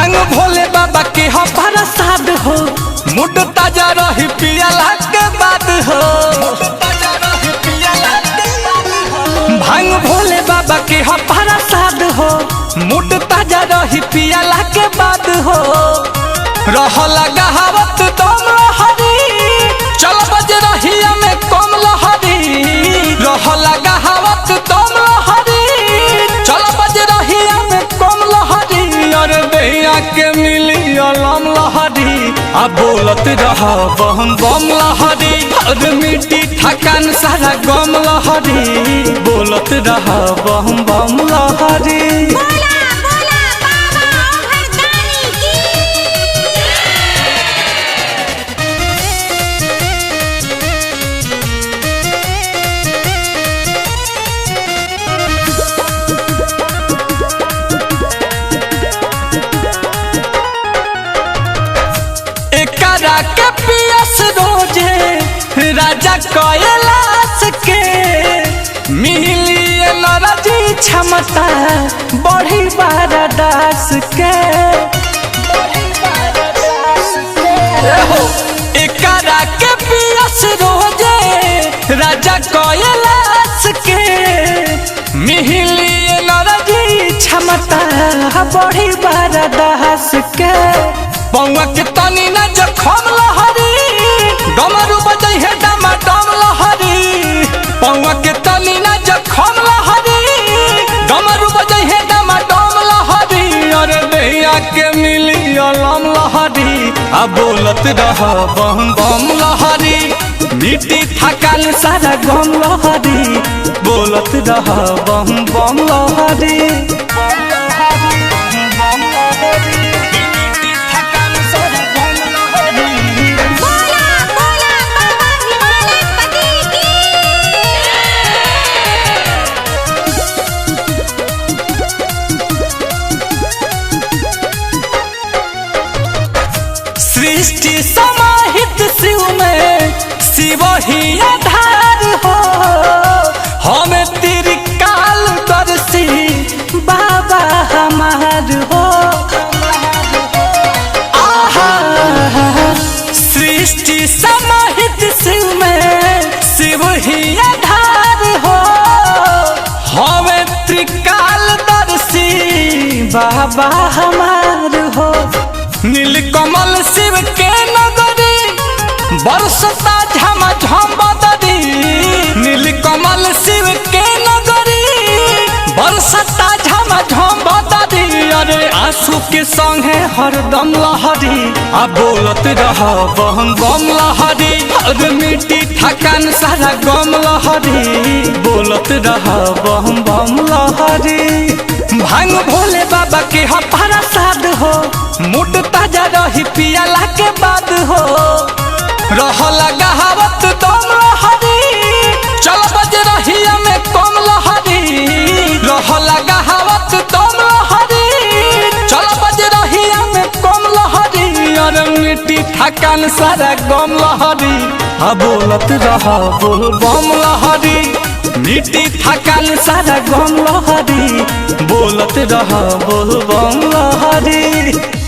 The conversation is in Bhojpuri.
भांग भोले बाबा के हो प्रसाद हो, मुड ताजा रही पियला के बाद हो। भांग भोले बाबा के हो प्रसाद हो, मुड ताजा रही पियला के बाद हो। रह लगा हवत दम लहरी, चल बज रही में कम लहरी। रह लगा हवत दम लहरी, चल बज रही में कम लहरी। और भैया के मिली अलम लहरी, आ बोलत रह बम बम लहरी। और मिट्टी थकान सारा गम लहरी, बोलत रह बम बम लहरी। के पियस रोजे राजा कैलाश के, मिली नरजी क्षमता बढ़ी बारदास के। एकरा के पियस रोजे राजा कैलाश के, मिली नरजी क्षमता बढ़ी बारदास के। पौवा के तनी न जखम लहरी, डमरू बजै है डमाडम लहरी। पौवा के तनी न जखम लहरी, डमरू बजै है डमाडम लहरी। और भैया के मिली अलम लहरी, आ बोलत रह बम बम लहरी। मिट्टी थकान सारा गम लहरी, बोलत रह बम बम लहरी। सृष्टि समाहित शिव में शिव ही आधार हो। हमें त्रिकाल दर्शी बाबा हमार हो। सृष्टि समाहित शिव में शिव ही आधार हो। हमें त्रिकाल दर्शी बाबा हमार हो। नीलकमल शिव के नगरी, बरसता झमाझम बदरी। नीलकमल शिव के नगरी, बरसता झमाझम बदरी। अरे आंसू के संगे हरदम लहरी, आ बोलत रह बम बम लहरी। और मिट्टी थकान सारा गम लहरी, बोलत रह बम बम लहरी। भांग भोले बाबा के हो प्रसाद हो, मुड ताजा रही पियला के बाद हो। रह लगा हवत दम लहरी, चल बज रही में कम लहरी। रह लगा हवत दम लहरी, चल बज रही में कम लहरी। और मिट्टी थकान सारा गम लहरी, आ बोलत रह बोल बम लहरी। मिट्टी थकान सारा गम लहरी, बोलत रह बोल बम लहरी।